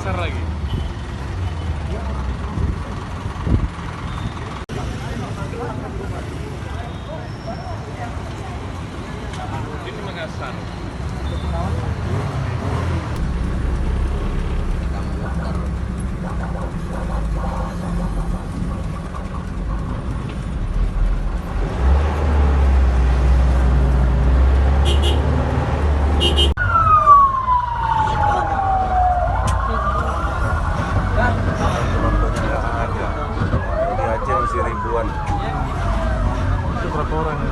besar lagi. Ini Makassar. Ribuan. Itu berapa orang ya?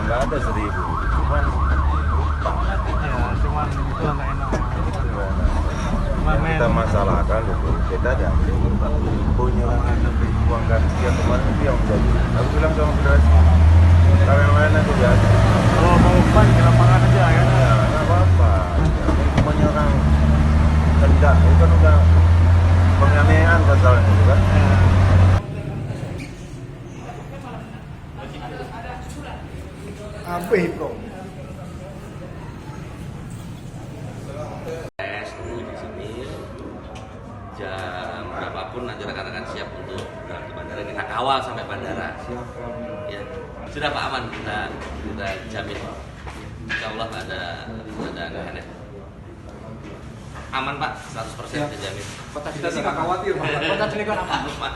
Nggak ada 1000, cuman Ya, cuman itu nggak enak. yang kita masalahkan itu kita ada punya uang ganti kemarin itu yang menjadi. Aku bilang sama federasi, kalau yang lain aku jadi. Kalau mau ban di lapangan aja ya? Ya nggak apa-apa. Semuanya orang kendak itu kan udah penganiayaan pasalnya itu kan. Apa bro? Tes dulu di sini jam berapapun nanti rekan-rekan siap untuk berangkat ke bandara. Kita kawal sampai bandara. Ya, sudah Pak, aman, kita jamin. Insya Allah nggak ada aneh-aneh. Aman Pak, 100% kita jamin. Kita sih nggak khawatir, Kota Cilegon aman.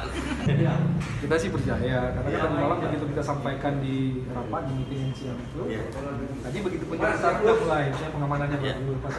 Ya. Kita sih percaya, karena tadi malam begitu kita sampaikan di rapat di meeting yang siang itu, tadi begitu penjelasan udah mulai, saya pengamanannya bagus, pas